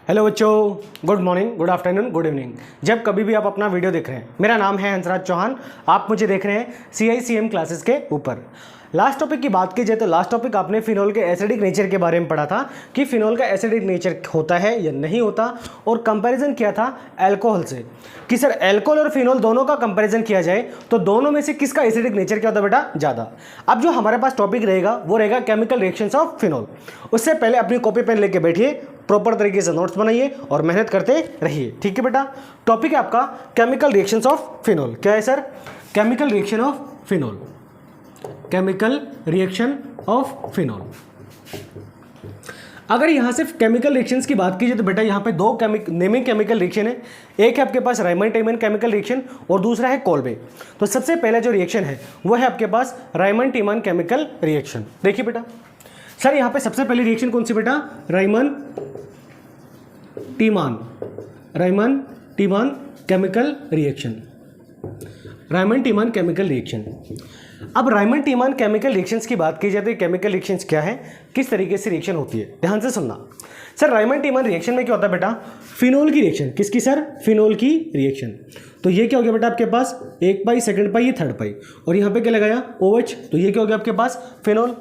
Hello बच्चों, good morning, good afternoon, good evening. जब कभी भी आप अपना वीडियो देख रहे हैं, मेरा नाम है हंसराज चौहान। आप मुझे देख रहे हैं CICM क्लासेस के ऊपर। लास्ट टॉपिक की बात की जाए तो लास्ट टॉपिक आपने फिनोल के एसिडिक नेचर के बारे में पढ़ा था कि फिनोल का एसिडिक नेचर होता है या नहीं होता, और कंपैरिजन किया था अल्कोहल से कि सर अल्कोहल और फिनोल दोनों का कंपैरिजन किया जाए तो दोनों में से किसका एसिडिक नेचर क्या होता है बेटा, ज़्यादा। अब जो हमारे पास टॉपिक रहेगा वो रहेगा केमिकल रिएक्शंस ऑफ फिनोल। उससे पहले अपनी कॉपी पेन लेके बैठिए, प्रॉपर तरीके से नोट्स बनाइए और मेहनत करते रहिए, ठीक है बेटा। टॉपिक है आपका केमिकल रिएक्शंस ऑफ फिनोल। क्या है sir? Chemical reaction of phenol. Chemical reaction of phenol. अगर यहां से केमिकल रिएक्शंस की बात कीजिए तो बेटा यहां पे दो नेमिंग केमिकल रिएक्शन है। एक है आपके पास रायमंड-टीमन केमिकल रिएक्शन और दूसरा है कोल्बे। तो सबसे पहला जो रिएक्शन है वो है आपके पास रायमंड-टीमन केमिकल रिएक्शन। देखिए बेटा, सर यहां पे सबसे पहली रिएक्शन कौन सी बेटा? Reimer Tiemann chemical reaction. Reimer Tiemann chemical reaction. अब रायमंड-टीमन केमिकल रिएक्शंस की बात की जाए तो केमिकल रिएक्शंस क्या है, किस तरीके से रिएक्शन होती है, ध्यान से सुनना। सर रायमंड-टीमन रिएक्शन में क्या होता है बेटा? फिनोल की रिएक्शन। किसकी सर? फिनोल की रिएक्शन। तो ये क्या हो गया बेटा आपके पास? एक पाई, सेकंड पाई, ये थर्ड पाई, और यहाँ पे क्या लगाया? OH। तो ये क्या हो गया आपके पास? फिनोल।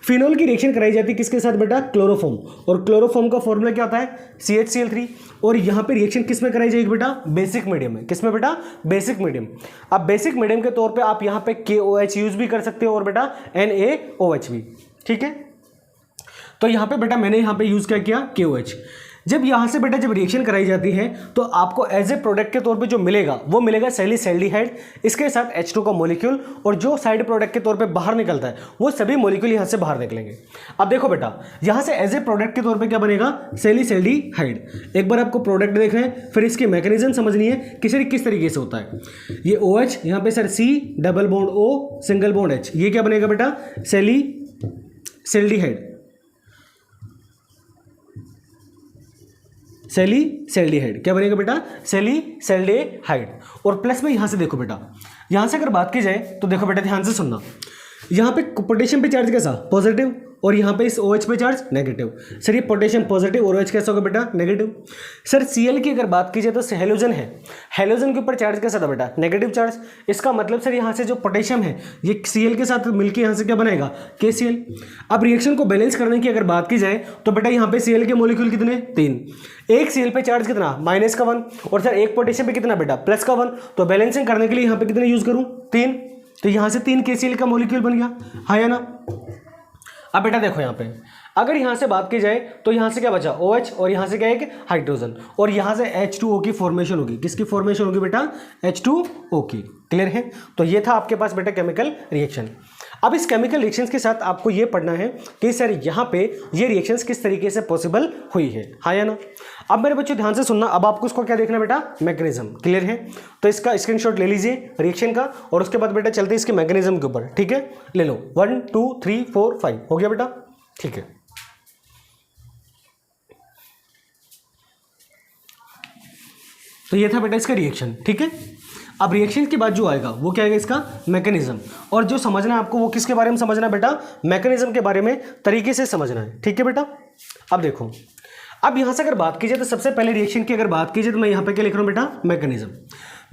फिनोल की रिएक्शन कराई जाती है किसके साथ बेटा? क्लोरोफॉर्म। और क्लोरोफॉर्म का फॉर्मूला क्या होता है? CHCl3। और यहाँ पे रिएक्शन किस में कराई जाएगी बेटा? बेसिक मीडियम में। किस में बेटा? Basic medium. अब बेसिक मीडियम के तौर पे आप यहाँ पे KOH यूज भी कर सकते हो और बेटा NaOH भी, ठीक है। तो यहाँ पे बेटा मैंने यहाँ पे यूज क्या किया? KOH। जब यहाँ से बेटा जब रिएक्शन कराई जाती है तो आपको एज ए प्रोडक्ट के तौर पे जो मिलेगा वो मिलेगा सैलिसैल्डिहाइड, इसके साथ H2 का मॉलिक्यूल, और जो साइड प्रोडक्ट के तौर पे बाहर निकलता है वो सभी मॉलिक्यूल यहाँ से बाहर निकलेंगे। अब देखो बेटा, यहाँ से एज ए प्रोडक्ट के तौर पे क्या बनेगा? सैलिसैल्डिहाइड। एक बार आपको प्रोडक्ट देखना है, फिर इसकी मैकेनिज्म समझनी है किस तरीके से होता है। ये OH, यहाँ पे sir C double bond O single bond H, ये क्या बनेगा बेटा? सैलिसैल्डिहाइड। सैलिसैल्डिहाइड क्या बनेगा बेटा? सैलिसैल्डिहाइड। और प्लस में यहां से देखो बेटा, यहां से अगर बात की जाए तो देखो बेटा ध्यान से सुनना, यहां पे पोटेशियम पे चार्ज कैसा? पॉजिटिव, और यहां पे इस OH पे चार्ज नेगेटिव। सर ये पोटेशियम पॉजिटिव और OH कैसा होगा बेटा? नेगेटिव। सर Cl की अगर बात की जाए तो हेलोजन है, हेलोजन के ऊपर चार्ज कैसा था बेटा? Negative charge. इसका मतलब सर यहाँ से जो पोटेशियम है ये Cl के साथ मिलकर यहाँ से क्या बनेगा? KCl। अब रिएक्शन को बैलेंस करने की अगर बात की जाए तो बेटा यहाँ पे Cl के मॉलिक्यूल कितने? 3। एक Cl पे चार्ज कितना? -1, और सर एक पोटेशियम पे कितना बेटा? +1। तो बैलेंसिंग करने के लिए यहाँ पे कितने यूज करूँ? 3। तो यहाँ से 3 KCl का मॉलिक्यूल बन गया, हाँ या ना। अब बेटा देखो यहाँ पे अगर यहाँ से बात की जाए तो यहाँ से क्या बचा? OH, और यहाँ से क्या है? एक हाइड्रोजन, और यहाँ से H2O की फॉर्मेशन होगी। किसकी फॉर्मेशन होगी बेटा? H2O की। क्लियर है? तो ये था आपके पास बेटा केमिकल रिएक्शन। अब इस केमिकल रिएक्शंस के साथ आपको ये पढ़ना है कि सर यहाँ पे ये रिएक्शंस किस तरीके से पॉसिबल हुई है, हाँ या ना। अब मेरे बच्चों ध्यान से सुनना, अब आपको इसको क्या देखना बेटा? मैकेनिज्म। क्लियर है? तो इसका स्क्रीनशॉट ले लीजिए रिएक्शन का, और उसके बाद बेटा चलते हैं इसके मैकेनिज्म के ऊपर, ठीक है। ले लो, 1 2 3 4 5 हो गया बेटा, ठीक है। तो ये था बेटा इसका रिएक्शन, ठीक है। अब रिएक्शन के बाद जो आएगा वो क्या आएगा? इसका मैकेनिज्म। और जो समझना है आपको वो किसके बारे में समझना है बेटा? मैकेनिज्म के बारे में तरीके से समझना है, ठीक है बेटा। अब देखो, अब यहां से अगर बात की जाए तो सबसे पहले रिएक्शन की अगर बात की जाए तो मैं यहां पे क्या लिख रहा हूं बेटा? मैकेनिज्म।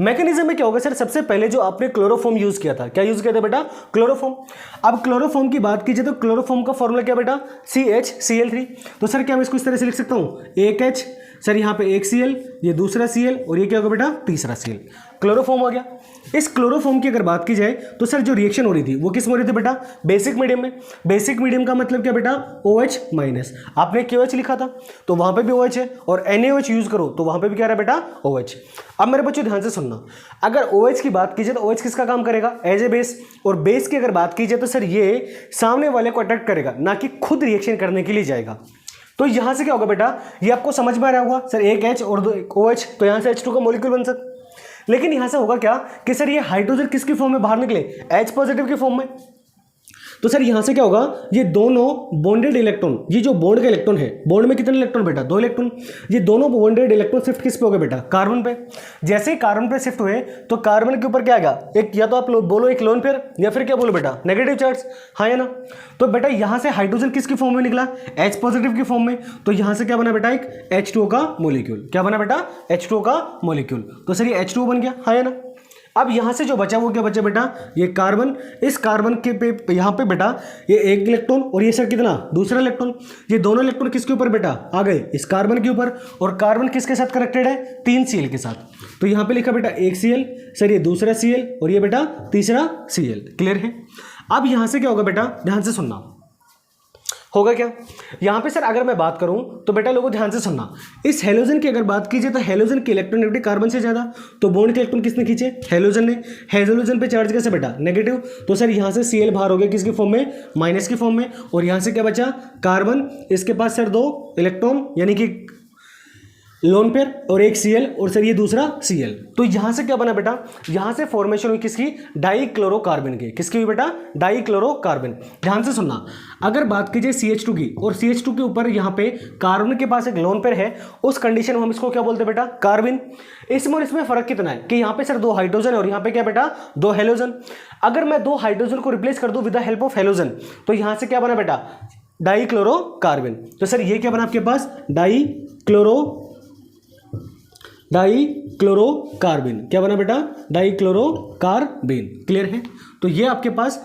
मैकेनिज्म में क्या होगा सर? सबसे पहले जो आपने क्लोरोफॉर्म यूज किया था, क्या यूज किया था बेटा? क्लोरोफॉर्म। अब क्लोरोफॉर्म की बात कीजिए तो क्लोरोफॉर्म का फॉर्मूला क्या बेटा? CHCl3। तो सर क्या मैं इसको इस तरह से लिख सकता हूं? एक H, सर यहाँ पे एक Cl, ये दूसरा Cl, और ये क्या होगा बेटा? तीसरा Cl। क्लोरोफॉर्म हो गया। इस क्लोरोफॉर्म की अगर बात की जाए तो सर जो रिएक्शन हो रही थी वो किस में हो रही थी बेटा? बेसिक मीडियम में। बेसिक मीडियम का मतलब क्या बेटा? OH minus. आपने KOH लिखा था तो वहां पे भी OH है, और NaOH यूज करो तो वहां पे भी क्या रहा बेटा? OH। अब मेरे बच्चों ध्यान से सुनना, अगर OH की बात की जाए तो OH किसका काम करेगा? As a base. और बेस की अगर बात की जाए तो सर ये सामने वाले को अट्रैक्ट करेगा, ना कि खुद रिएक्शन करने के लिए जाएगा। तो यहां से क्या होगा बेटा? ये आपको समझ में आ रहा होगा सर, एक H और दो OH, तो यहां से H2 का मॉलिक्यूल बन सकता। लेकिन यहां से होगा क्या कि सर ये हाइड्रोजन किसकी फॉर्म में बाहर निकले? H पॉजिटिव की फॉर्म में। तो सर यहाँ से क्या होगा, ये दोनों बॉन्डेड इलेक्ट्रॉन, ये जो बॉन्ड का इलेक्ट्रॉन है, बॉन्ड में कितने इलेक्ट्रॉन बेटा, 2 इलेक्ट्रॉन, ये दोनों बॉन्डेड इलेक्ट्रॉन शिफ्ट किस पे हो गए बेटा, कार्बन पे। जैसे ही कार्बन पे शिफ्ट हुए तो कार्बन के ऊपर क्या आएगा, एक या तो आप बोलो एक लोन पेयर या फिर क्या बोलो बेटा, नेगेटिव चार्ज, हाँ या ना। तो बेटा यहाँ से हाइड्रोजन किसकी फॉर्म में निकला, H पॉजिटिव की फॉर्म में। तो यहाँ से क्या बना बेटा, एक H2O का मॉलिक्यूल, क्या बना बेटा, H2O का मॉलिक्यूल। तो सर ये H2O बन गया, हाँ या ना। अब यहाँ से जो बचा वो क्या बचा बेटा, ये कार्बन, इस कार्बन के पे यहाँ पे बेटा ये एक इलेक्ट्रॉन और ये सर कितना, दूसरा इलेक्ट्रॉन। ये दोनों इलेक्ट्रॉन किसके ऊपर बेटा आ गए, इस कार्बन के ऊपर, और कार्बन किसके साथ कनेक्टेड है, 3 Cl के साथ। तो यहाँ पे लिखा बेटा एक Cl, सर ये दूसरा Cl और ये बेटा तीसरा Cl, क्लियर है। अब यहाँ से क्या होगा बेटा, ध्यान से सुनना, होगा क्या यहाँ पे सर, अगर मैं बात करूं तो बेटा लोगों ध्यान से सुनना, इस हेलोजन की अगर बात कीजिए तो हेलोजन की इलेक्ट्रॉनिटी कार्बन से ज्यादा, तो बॉन्ड के इलेक्ट्रॉन किसने खींचे, हेलोजन ने। हेलोजन पे चार्ज कैसे बेटा, नेगेटिव। तो सर यहाँ से Cl बाहर हो गया किसकी फॉर्म में, माइनस की फॉर्म में, और यहाँ से क्या बचा, कार्बन, इसके पास सर 2 इलेक्ट्रॉन यानी कि लोन पेयर और एक Cl, और सर ये दूसरा Cl। तो यहां से क्या बना बेटा, यहां से फॉर्मेशन हुई किसकी, डाइक्लोरोकार्बन की, किसकी हुई बेटा, डाइक्लोरोकार्बन। ध्यान से सुनना, अगर बात कीजिए CH2 की, और CH2 के ऊपर यहाँ पे कार्बन के पास एक लोन पेयर है, उस कंडीशन में हम इसको क्या बोलते हैं बेटा, कार्बिन। इसमें और इसमें फर्क कितना है कि यहाँ पे सर 2 हाइड्रोजन और यहाँ पे क्या बेटा, 2 हेलोजन। अगर मैं 2 हाइड्रोजन को रिप्लेस कर दूं with the help of halogen, तो यहाँ से क्या बना बेटा, डाइक्लोरोकार्बन। तो सर ये क्या बना आपके पास, डाइक्लोरोकार्बन, क्या बना बेटा, डाइक्लोरोकार्बन, क्लियर है। तो ये आपके पास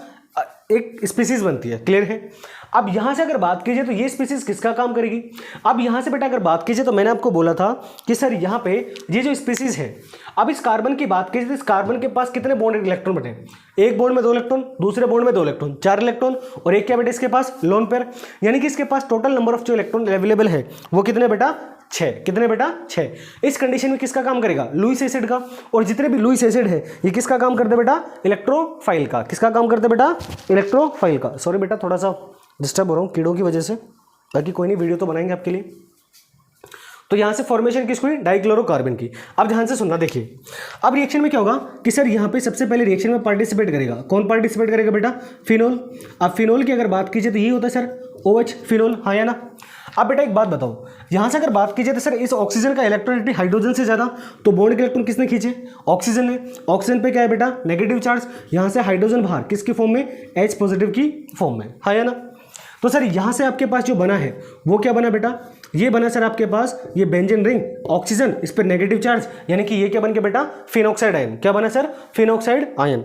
एक स्पीसीज बनती है, क्लियर है। अब यहां से अगर बात कीजिए तो ये स्पीसीज किसका काम करेगी। अब यहां से बेटा अगर बात कीजिए तो मैंने आपको बोला था कि सर यहां पे ये जो स्पीसीज है, अब इस कार्बन की बात कीजिए तो इस कार्बन के पास कितने बॉन्ड इलेक्ट्रॉन बटे, एक बॉन्ड में 2 इलेक्ट्रॉन, दूसरे बॉन्ड में 2 इलेक्ट्रॉन, 4 इलेक्ट्रॉन, और एक क्या बेटा इसके पास लोन पेयर, यानी कि इसके पास टोटल नंबर ऑफ जो इलेक्ट्रॉन अवेलेबल है वो कितने बेटा, 6। कितने बेटा, 6। इस कंडीशन में किसका काम करेगा, लुईस एसिड का। और जितने भी लुईस एसिड है ये किसका काम करते बेटा, इलेक्ट्रोफाइल का। किसका काम करते बेटा, इलेक्ट्रोफाइल का। सॉरी बेटा थोड़ा सा डिस्टर्ब हो रहा हूँ कीड़ों की वजह से, बाकी कोई नहीं, वीडियो तो बनाएंगे आपके लिए। तो यहां से फॉर्मेशन किसकी हुई, डाइक्लोरोकार्बन की। अब ध्यान से सुनना, देखिए अब रिएक्शन में क्या होगा कि सर यहां पे सबसे पहले रिएक्शन में पार्टिसिपेट करेगा, कौन पार्टिसिपेट करेगा बेटा, फिनोल। अब फिनोल की अगर बात कीजिए तो ये होता है सर OH, फिनोल, हाँ या ना। अब बेटा एक बात बताओ, यहां से अगर बात कीजिए तो सर इस ऑक्सीजन का इलेक्ट्रॉनिटी हाइड्रोजन से ज्यादा, तो बॉन्ड के इलेक्ट्रॉन किसने खींचे, ऑक्सीजन ने। ऑक्सीजन पे क्या है बेटा, नेगेटिव चार्ज, यहां से हाइड्रोजन बाहर किसकी फॉर्म में, H पॉजिटिव की फॉर्म में, हाँ या ना। तो सर यहां से आपके पास जो बना है वो क्या बना बेटा, ये बना सर आपके पास ये बेंजीन रिंग, ऑक्सीजन, इस पर नेगेटिव चार्ज, यानी कि ये क्या बन गया बेटा, फिनॉक्साइड आयन। क्या बना सर, फिनॉक्साइड आयन।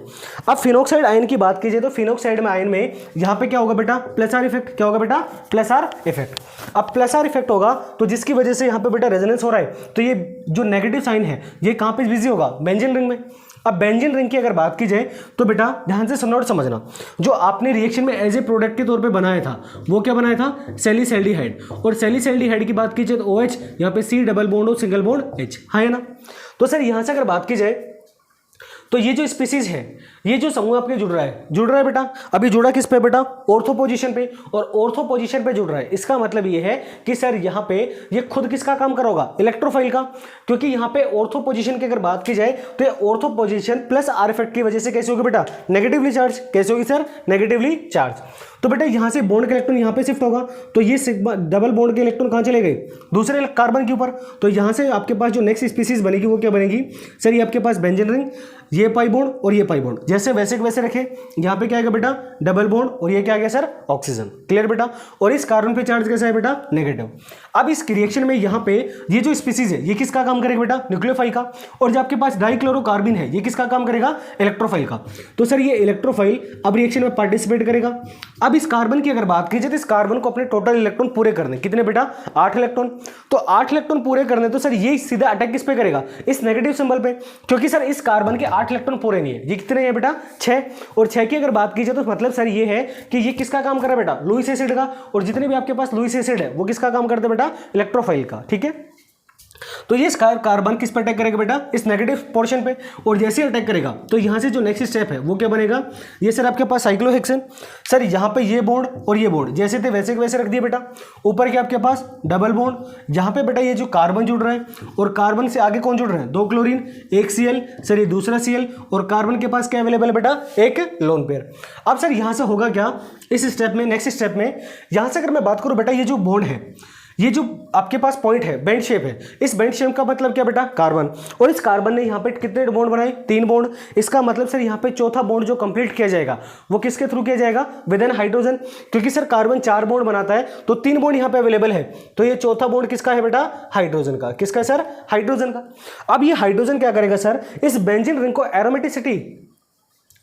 अब फिनॉक्साइड आयन की बात कीजिए तो फिनॉक्साइड में आयन में यहां पे क्या होगा बेटा, प्लस आर इफेक्ट। क्या होगा बेटा, प्लस आर इफेक्ट। अब प्लस आर इफेक्ट होगा तो जिसकी वजह से यहां पे बेटा रेजोनेंस हो रहा है, तो ये जो नेगेटिव साइन है ये कहां पे बिजी होगा, बेंजीन रिंग में। अब बेंजीन रिंग की अगर बात की जाए तो बेटा ध्यान से सुनना और समझना, जो आपने रिएक्शन में एज ए प्रोडक्ट के तौर पे बनाया था वो क्या बनाया था, सैलिसैल्डिहाइड। और सैलिसैल्डिहाइड की बात की जाए तो OH, यहाँ पे C डबल बॉन्ड और सिंगल बॉन्ड H, हाँ है ना। तो सर यहां से अगर बात की जाए तो ये जो स्पीसीज है, ये जो समूह आपके जुड़ रहा है बेटा। अभी जुड़ा किस पे बेटा, ऑर्थो पोजीशन पे, और ऑर्थो पोजीशन पे जुड़ रहा है। इसका मतलब ये है कि सर यहाँ पे ये खुद किसका काम करोगा, इलेक्ट्रोफाइल का। क्योंकि यहाँ पे ऑर्थो पोजीशन की अगर बात की जाए तो ये ortho position plus are effect की वजह से कैसे होगी बेटा, नेगेटिवली चार्ज। कैसे होगी सर, नेगेटिवली चार्ज। तो बेटा यहाँ से बॉन्ड के इलेक्ट्रॉन यहाँ पे शिफ्ट होगा, तो ये सिग्मा डबल बॉन्ड के इलेक्ट्रॉन कहाँ चले गए, दूसरे कार्बन के ऊपर। तो यहाँ से आपके पास जो नेक्स्ट स्पीसीज बनेगी वो क्या बनेगी सर, ये आपके पास बेंजीन रिंग, ये पाई बॉन्ड और ये पाई बॉन्ड, जैसे वैसे वैसे रखे। यहाँ पे क्या आएगा बेटा, डबल बॉन्ड, और ये क्या आ गया सर, ऑक्सीजन। क्लियर बेटा। और इस कार्बन पे चार्ज कैसा है बेटा, नेगेटिव। अब इस रिएक्शन में यहाँ पे ये जो स्पीसीज है ये किसका काम करेगा बेटा, न्यूक्लियोफाइल का। और जो आपके पास डाइक्लोरोकार्बन है ये किसका काम करेगा, इलेक्ट्रोफाइल का। तो सर ये इलेक्ट्रोफाइल अब रिएक्शन में पार्टिसिपेट करेगा। अब इस कार्बन की अगर बात कीजिए तो इस कार्बन को अपने टोटल इलेक्ट्रॉन पूरे करने, कितने बेटा, 8 इलेक्ट्रॉन। तो 8 इलेक्ट्रॉन पूरे करने, तो सर ये सीधा अटैक किस पे करेगा, इस नेगेटिव सिंबल पे। क्योंकि सर इस कार्बन के 8 इलेक्ट्रॉन पूरे नहीं है, ये कितने हैं बेटा, 6। और 6 की अगर बात कीजिए तो मतलब सर ये है कि ये किसका काम कर रहा है बेटा, लुईस एसिड का। और जितने भी आपके पास लुईस एसिड है वो किसका काम करते हैं बेटा, इलेक्ट्रोफाइल का। ठीक है। तो ये कार्बन किस पर अटैक करेगा बेटा, इस नेगेटिव पोर्शन पे, और जैसे ही अटैक करेगा तो यहाँ से जो नेक्स्ट स्टेप है वो क्या बनेगा, ये सर आपके पास साइक्लोहेक्सेन। सर यहाँ पे ये बॉन्ड और ये बॉन्ड जैसे थे वैसे के वैसे रख दिए बेटा। ऊपर क्या आपके पास डबल बॉन्ड, जहाँ पे बेटा ये जो कार्बन जुड़ रहा है और कार्बन से आगे कौन जुड़ रहे हैं, 2 क्लोरीन, 1 Cl, सर ये दूसरा Cl, और कार्बन के पास क्या अवेलेबल है बेटा, एक लोन पेयर। अब सर यहाँ से होगा क्या इस स्टेप में, नेक्स्ट स्टेप में, यहाँ से अगर मैं बात करूँ बेटा, ये जो बॉन्ड है, ये जो आपके पास पॉइंट है, बेंड शेप है, इस बेंड शेप का मतलब क्या बेटा, कार्बन, और इस कार्बन ने यहाँ पे कितने बॉन्ड बनाए, 3 बॉन्ड। इसका मतलब सर यहाँ पे चौथा बॉन्ड जो कंप्लीट किया जाएगा वो किसके थ्रू किया जाएगा, विद एन हाइड्रोजन, क्योंकि सर कार्बन 4 बॉन्ड बनाता है तो 3 बॉन्ड यहाँ पे अवेलेबल है, तो ये चौथा बॉन्ड किसका है बेटा, हाइड्रोजन का। किसका है सर, हाइड्रोजन का। अब ये हाइड्रोजन क्या करेगा सर, इस बेंजीन रिंग को एरोमेटिसिटी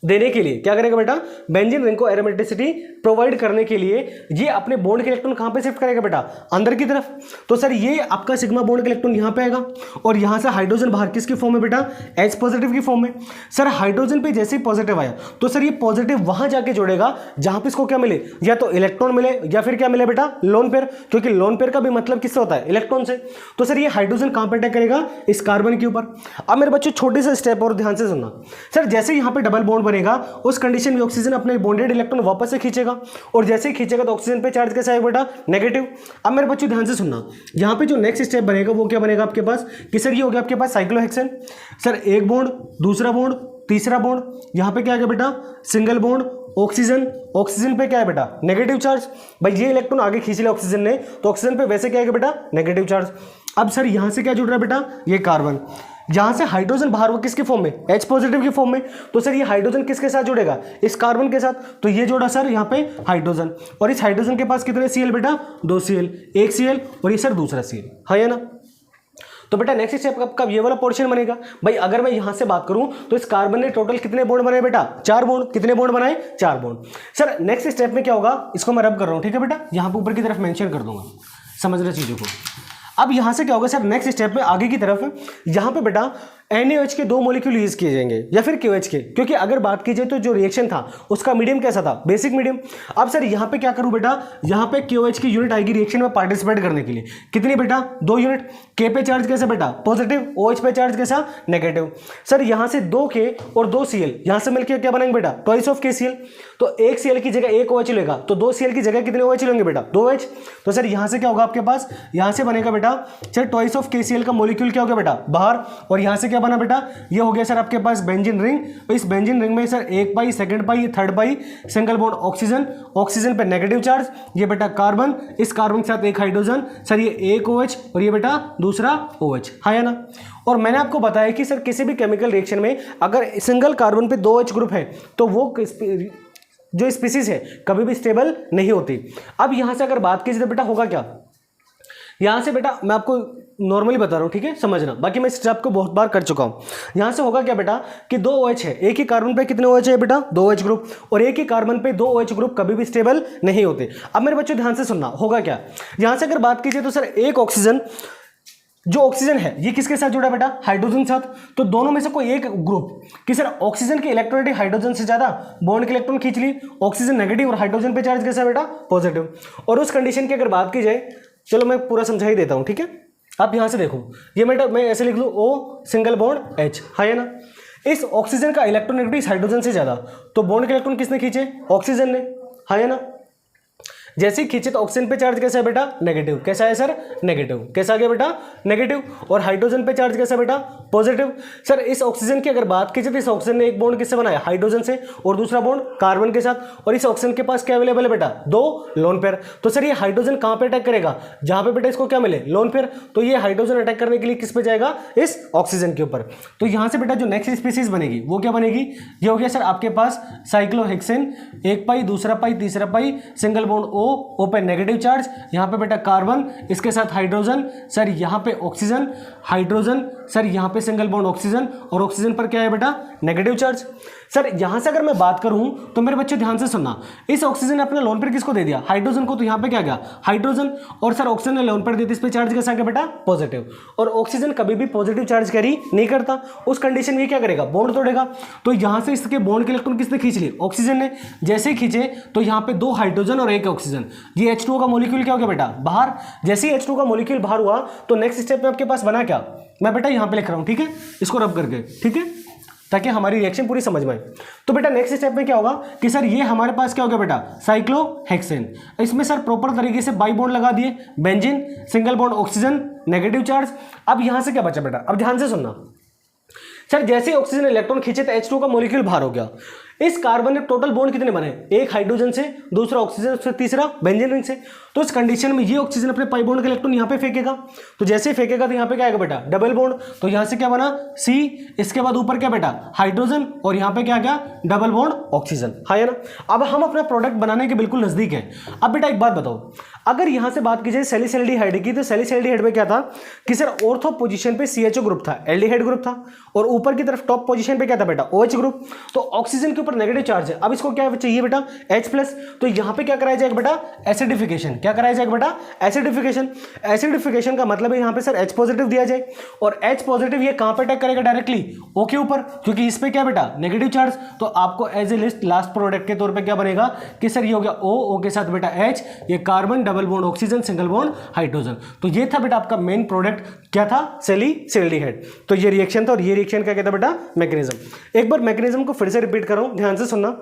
देने के लिए क्या करेगा बेटा, बेंजीन रिंग को एरोमेटिसिटी प्रोवाइड करने के लिए ये अपने बॉन्ड के इलेक्ट्रॉन कहां पे शिफ्ट करेगा बेटा, अंदर की तरफ। तो सर ये आपका सिग्मा बॉन्ड का इलेक्ट्रॉन यहां पे आएगा और यहां से हाइड्रोजन बाहर किसकी फॉर्म में बेटा, H पॉजिटिव की फॉर्म में। सर हाइड्रोजन पे जैसे ही पॉजिटिव आया तो सर ये पॉजिटिव वहां जाके जोड़ेगा जहां पे इसको क्या मिले, या तो इलेक्ट्रॉन मिले या फिर क्या मिले बेटा, लोन पेयर, क्योंकि लोन पेयर का भी मतलब किससे होता है, इलेक्ट्रॉन से। तो सर ये हाइड्रोजन कहां पे अटैक करेगा, इस कार्बन के ऊपर। अब मेरे बच्चों छोटे से स्टेप और ध्यान से सुनना, सर जैसे यहां पे डबल बॉन्ड बनेगा उस कंडीशन में ऑक्सीजन अपने बॉन्डेड इलेक्ट्रॉन वापस से खींचेगा, और जैसे ही खींचेगा तो ऑक्सीजन पे चार्ज कैसा आएगा बेटा, नेगेटिव। अब मेरे बच्चों ध्यान से सुनना, यहां पे जो नेक्स्ट स्टेप बनेगा वो क्या बनेगा आपके पास, कि सर ये हो गया आपके पास साइक्लोहेक्सेन। सर एक बॉन्ड, दूसरा बॉन्ड, तीसरा बॉन्ड, यहां पे क्या है बेटा, सिंगल बॉन्ड, ऑक्सीजन, ऑक्सीजन पे क्या है बेटा, नेगेटिव चार्ज। भाई ये इलेक्ट्रॉन आगे खींच लिया ऑक्सीजन ने तो ऑक्सीजन पे वैसे क्या है बेटा, नेगेटिव चार्ज। अब सर यहां से क्या जुड़ रहा है बेटा, ये कार्बन, जहां से हाइड्रोजन बाहर वो किसकी फॉर्म में, H पॉजिटिव की फॉर्म में। तो सर ये हाइड्रोजन किसके साथ जुड़ेगा, इस कार्बन के साथ। तो ये जोड़ा सर यहाँ पे हाइड्रोजन, और इस हाइड्रोजन के पास कितने Cl बेटा, 2 Cl, 1 Cl और ये सर दूसरा Cl, हाँ या ना। तो बेटा नेक्स्ट स्टेप कब ये वाला पोर्शन बनेगा। भाई अगर मैं यहां से बात करूं तो इस कार्बन ने टोटल कितने बॉन्ड बनाए बेटा, 4 बॉन्ड। कितने बॉन्ड बनाए, 4 बॉन्ड। सर नेक्स्ट स्टेप में क्या होगा, इसको मैं रब कर रहा हूं, ठीक है बेटा, यहां पे ऊपर की तरफ मेंशन कर दूंगा, समझ रहे चीजों को। अब यहां से क्या होगा सर, नेक्स्ट स्टेप में आगे की तरफ यहां पे बेटा NaOH के 2 मॉलिक्यूल यूज किए जाएंगे या फिर KOH के, क्योंकि अगर बात की जाए तो जो रिएक्शन था उसका मीडियम कैसा था, बेसिक मीडियम। अब सर यहां पे क्या करूं बेटा, यहां पे KOH की यूनिट आएगी रिएक्शन में पार्टिसिपेट करने के लिए, कितनी बेटा, 2 यूनिट। K पे चार्ज कैसा बेटा, पॉजिटिव, OH पे चार्ज कैसा, नेगेटिव। सर यहां से 2K और 2 Cl यहां से मिलकर क्या बनाएंगे बेटा, ट्वाइस ऑफ KCl। तो 1 Cl की जगह 1 OH लेगा तो 2 Cl की जगह कितने OH लेंगे बेटा, 2 OH। तो सर यहां से क्या होगा आपके पास, यहां से बनेगा बेटा सर ट्वाइस ऑफ KCl का मॉलिक्यूल क्या होगा बेटा, बाहर, और यहां से क्या बना बेटा, ये हो गया सर आपके पास बेंजीन रिंग। इस बेंजीन रिंग में sir 1 pi, second pi, third pi, single bond oxygen, oxygen पे नेगेटिव चार्ज, ये बेटा कार्बन, इस कार्बन के साथ एक हाइड्रोजन, सर ये एक OH और ये बेटा दूसरा OH, हाँ या ना। और मैंने आपको बताया कि सर किसी भी केमिकल रिएक्शन में अगर सिंगल कार्बन पे 2 OH ग्रुप है तो वो जो स्पीसीज है कभी भी स्टेबल नहीं होती। अब यहां से अगर बात की जाए बेटा होगा क्या, यहां से बेटा मैं आपको नॉर्मली बता रहा हूं, ठीक है, समझना, बाकी मैं इस स्टेप को बहुत बार कर चुका हूं। यहां से होगा क्या बेटा कि 2 OH है, एक ही कार्बन पे कितने OH है बेटा, 2 OH ग्रुप, और एक ही कार्बन पे 2 OH ग्रुप कभी भी स्टेबल नहीं होते। अब मेरे बच्चों ध्यान से सुनना, होगा क्या, यहां से अगर बात कीजिए तो सर एक ऑक्सीजन, जो ऑक्सीजन है ये किसके साथ जुड़ा बेटा, हाइड्रोजन साथ। तो दोनों में से कोई एक ग्रुप कि सर ऑक्सीजन की इलेक्ट्रॉनिटी हाइड्रोजन से ज्यादा, बॉन्ड के इलेक्ट्रॉन खींच ली, ऑक्सीजन नेगेटिव और हाइड्रोजन पे चार्ज कैसा बेटा, पॉजिटिव। और उस कंडीशन की अगर बात की जाए, चलो मैं पूरा समझा ही देता हूं, ठीक है। आप यहां से देखो, ये मैं ऐसे लिख लूं O सिंगल बॉन्ड H, हाँ या ना। इस ऑक्सीजन का इलेक्ट्रॉनिटी हाइड्रोजन से ज्यादा, तो बॉन्ड के इलेक्ट्रॉन किसने खींचे, ऑक्सीजन ने, हाँ या ना। जैसे ही खींचे तो ऑक्सीजन पे चार्ज कैसा है बेटा, नेगेटिव। कैसा है सर, नेगेटिव। कैसा आ गया बेटा, नेगेटिव। और हाइड्रोजन पे चार्ज कैसा बेटा, पॉजिटिव। सर इस ऑक्सीजन की अगर बात कीजिए तो इस ऑक्सीजन ने एक बॉन्ड किससे बनाया, हाइड्रोजन से, और दूसरा बॉन्ड कार्बन के साथ, और इस ऑक्सीजन के पास क्या अवेलेबल है बेटा, 2 लोन पेयर। तो सर ये हाइड्रोजन कहां पे अटैक करेगा, जहां पे बेटा इसको क्या मिले, लोन पेयर। तो ये हाइड्रोजन अटैक करने के लिए किस पे जाएगा, इस ऑक्सीजन के ऊपर। तो यहां से बेटा जो नेक्स्ट स्पीसीज बनेगी वो क्या बनेगी, ये हो गया सर आपके पास साइक्लोहेक्सेन, 1 पाई, दूसरा पाई, तीसरा पाई, सिंगल बॉन्ड O पे नेगेटिव चार्ज, यहाँ पे बेटा कार्बन, इसके साथ हाइड्रोजन, सर यहाँ पे ऑक्सीजन, हाइड्रोजन, सर यहाँ पे सिंगल बॉन्ड ऑक्सीजन, और ऑक्सीजन पर क्या है बेटा, नेगेटिव चार्ज। सर यहाँ से अगर मैं बात करूँ तो मेरे बच्चे ध्यान से सुनना, इस ऑक्सीजन ने अपने लोन पर किसको दे दिया, हाइड्रोजन को, तो यहाँ पे क्या गया, हाइड्रोजन। और सर ऑक्सीजन ने लोन पर दी थी, इस पर चार्ज कैसा गया बेटा, पॉजिटिव। और ऑक्सीजन कभी भी पॉजिटिव चार्ज कैरी नहीं करता, उस कंडीशन में क्या करेगा, बॉन्ड तोड़ेगा। तो यहाँ से इसके बॉन्ड के इलेक्ट्रॉन किसने खींच लिए, ऑक्सीजन ने। जैसे ही खींचे तो यहाँ पे 2 हाइड्रोजन और 1 ऑक्सीजन, ये H2O का मॉलिक्यूल क्या हो गया बेटा, बाहर। जैसे ही H2O का मॉलिक्यूल बाहर हुआ तो नेक्स्ट स्टेप में आपके पास बना क्या, मैं बेटा यहाँ पे लिख रहा हूँ, ठीक है, इसको रब करके, ठीक है, ताकि हमारी रिएक्शन पूरी समझ में आए। तो बेटा नेक्स्ट स्टेप में क्या होगा कि सर ये हमारे पास क्या हो गया बेटा, साइक्लोहेक्सेन। इसमें सर प्रॉपर तरीके से बाई बॉन्ड लगा दिए, benzene, single bond oxygen, negative charge. अब यहां से क्या बचा बेटा, अब ध्यान से सुनना। सर जैसे ही ऑक्सीजन इलेक्ट्रॉन खींचे तो H2O का मॉलिक्यूल बाहर हो गया। इस कार्बन में टोटल बॉन्ड कितने बने, एक हाइड्रोजन से, दूसरा ऑक्सीजन से, तीसरा बेंजीन रिंग से। तो इस कंडीशन में ये ऑक्सीजन अपने पाई बॉन्ड के इलेक्ट्रॉन यहाँ पे फेंकेगा, तो जैसे ही फेंकेगा तो यहाँ पे क्या आएगा बेटा, डबल बॉन्ड। तो यहाँ से क्या बना, C, इसके बाद ऊपर क्या बेटा, हाइड्रोजन, और यहाँ पे क्या गया, डबल बॉन्ड ऑक्सीजन, हाँ है ना। अब हम अपना प्रोडक्ट बनाने के बिल्कुल नजदीक है। अब बेटा एक बात बताओ, अगर यहाँ से बात की जाए सैलिसिल्डिहाइड की, तो सैलिसिल्डिहाइड में क्या था कि सर ऑर्थो पोजीशन पे CHO ग्रुप था, एल्डिहाइड ग्रुप था, और ऊपर की तरफ टॉप पोजीशन पे क्या था बेटा, OH ग्रुप। तो ऑक्सीजन के ऊपर नेगेटिव चार्ज है, अब इसको क्या चाहिए बेटा, H+। तो यहाँ पे क्या कराया जाएगा बेटा, एसिडिफिकेशन। क्या कराया जाएगा बेटा, एसिडिफिकेशन। एसिडिफिकेशन का मतलब है यहाँ पे सर H पॉजिटिव दिया जाए, और H पॉजिटिव ये कहाँ पे अटैक करेगा, डायरेक्टली O के ऊपर, क्योंकि इस पे क्या बेटा, नेगेटिव चार्ज। तो आपको as a list last product के तौर पे क्या बनेगा कि सर ये हो गया O के साथ बेटा H, ये carbon, double bond oxygen, single bond hydrogen. तो ये था बेटा आपका मेन प्रोडक्ट, क्या था, सैलिसिल्डिहाइड। तो ये रिएक्शन था, और ये रिएक्शन क्या कहता है बेटा, मैकेनिज्म। एक बार मैकेनिज्म को फिर से रिपीट करो, ध्यान से सुनना,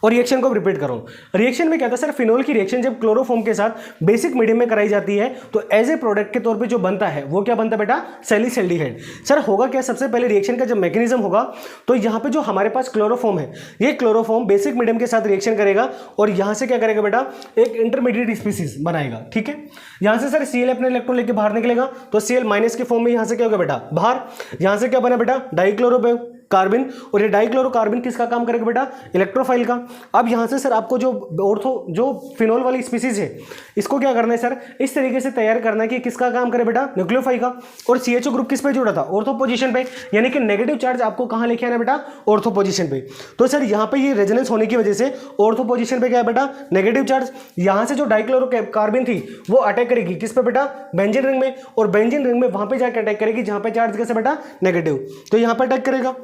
और रिएक्शन को रिपीट करो। रिएक्शन में क्या था सर, फिनोल की रिएक्शन जब क्लोरोफॉर्म के साथ बेसिक मीडियम में कराई जाती है तो एज ए प्रोडक्ट के तौर पे जो बनता है वो क्या बनता है बेटा, सैलिसिल्डिहाइड। सर होगा क्या, सबसे पहले रिएक्शन का जब मैकेनिज्म होगा तो यहाँ पे जो हमारे पास क्लोरोफॉर्म है, ये क्लोरोफॉर्म बेसिक मीडियम के साथ रिएक्शन करेगा, और यहाँ से क्या करेगा बेटा, एक इंटरमीडिएट स्पीसीज बनाएगा, ठीक है। यहाँ से सर Cl अपने इलेक्ट्रॉन लेके बाहर निकलेगा, तो Cl माइनस के फॉर्म में यहाँ से क्या होगा बेटा, बाहर। यहाँ से क्या बना बेटा, डाइक्लोरो कार्बन, और ये डाइक्लोरोकार्बन किसका काम करेगा बेटा, इलेक्ट्रोफाइल का। अब यहाँ से सर आपको जो फिनोल वाली स्पीसीज है इसको क्या करना है सर, इस तरीके से तैयार करना है कि किसका काम करे बेटा, न्यूक्लियोफाइल का। और CHO ग्रुप किस पे जुड़ा था, ऑर्थो पोजीशन पे, यानी कि नेगेटिव चार्ज आपको कहाँ लेके आना बेटा, ऑर्थो पोजीशन पे। तो सर यहाँ पे ये रेजोनेंस होने की वजह से ऑर्थो पोजीशन पे क्या है बेटा, नेगेटिव चार्ज। यहाँ से जो डाइक्लोरोकार्बन थी वो अटैक करेगी किस पे बेटा, बेंजीन रिंग में, और बेंजीन रिंग में वहां पे जाकर अटैक करेगी जहां पे चार्ज कैसे बेटा, नेगेटिव। तो यहाँ पे अटैक करेगा,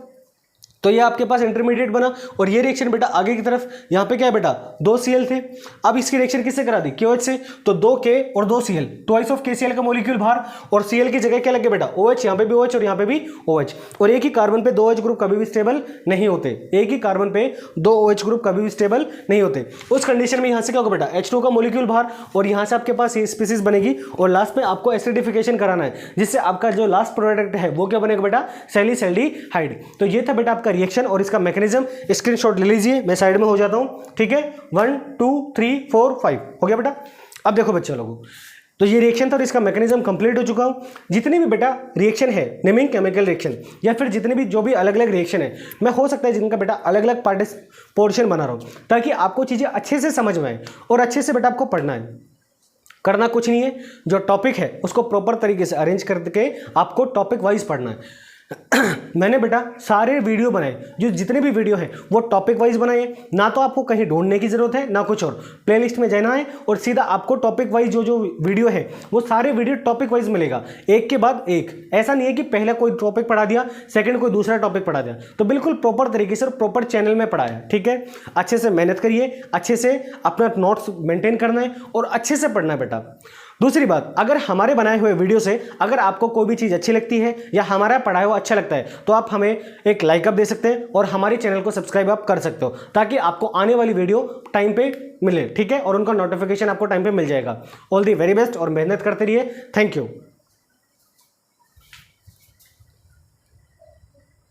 तो ये आपके पास इंटरमीडिएट बना। और ये रिएक्शन बेटा आगे की तरफ, यहाँ पे क्या है बेटा, 2 Cl थे, अब इसकी रिएक्शन किससे करा दी, KOH से, तो 2 K और 2 Cl, ट्वाइस ऑफ KCl का मॉलिक्यूल बाहर, और Cl की जगह क्या लगे बेटा, OH, यहाँ पे भी OH और यहाँ पे भी OH। और एक ही कार्बन पे 2 OH ग्रुप कभी भी स्टेबल नहीं होते, एक ही कार्बन पे 2 OH ग्रुप कभी भी स्टेबल नहीं होते। उस कंडीशन में यहाँ से क्या होगा बेटा, H2O का मॉलिक्यूल बाहर, और यहाँ से आपके पास ये स्पीसीज बनेगी, और लास्ट में आपको एसिडिफिकेशन कराना है, जिससे आपका जो लास्ट प्रोडक्ट है वो क्या बनेगा बेटा, सैलिसिल्डिहाइड। तो ये था बेटा आपका रिएक्शन और इसका मैकेनिज्म। स्क्रीनशॉट ले लीजिए, मैं साइड में हो जाता हूं, ठीक है। 1 2 3 4 5 हो गया बेटा। अब देखो बच्चों लोगों, तो ये रिएक्शन था और इसका मैकेनिज्म कंप्लीट हो चुका हूं। जितनी भी बेटा रिएक्शन है, नेमिंग केमिकल रिएक्शन, या फिर जितने भी जो भी अलग अलग रिएक्शन है, मैं हो सकता है जिनका बेटा अलग अलग पोर्शन बना रहा हूं, ताकि आपको चीज़ें अच्छे से समझ में आए और अच्छे से बेटा आपको पढ़ना है। करना कुछ नहीं है, जो टॉपिक है उसको प्रॉपर तरीके से अरेंज करके आपको टॉपिक वाइज पढ़ना है। मैंने बेटा सारे वीडियो बनाए, जो जितने भी वीडियो हैं वो टॉपिक वाइज बनाए, ना तो आपको कहीं ढूंढने की जरूरत है ना कुछ और। प्लेलिस्ट में जाना है और सीधा आपको टॉपिक वाइज जो वीडियो है वो सारे वीडियो टॉपिक वाइज मिलेगा, एक के बाद एक। ऐसा नहीं है कि पहले कोई टॉपिक पढ़ा दिया, सेकंड कोई दूसरा टॉपिक पढ़ा दिया, तो बिल्कुल प्रॉपर तरीके से प्रॉपर चैनल में पढ़ाया, ठीक है। अच्छे से मेहनत करिए, अच्छे से अपना नोट्स मेंटेन करना है और अच्छे से पढ़ना है बेटा। दूसरी बात, अगर हमारे बनाए हुए वीडियो से अगर आपको कोई भी चीज़ अच्छी लगती है या हमारा पढ़ाया हुआ अच्छा लगता है, तो आप हमें एक लाइक अप दे सकते हैं और हमारे चैनल को सब्सक्राइब आप कर सकते हो, ताकि आपको आने वाली वीडियो टाइम पे मिले, ठीक है, और उनका नोटिफिकेशन आपको टाइम पे मिल जाएगा। ऑल दी वेरी बेस्ट और मेहनत करते रहिए। Thank you.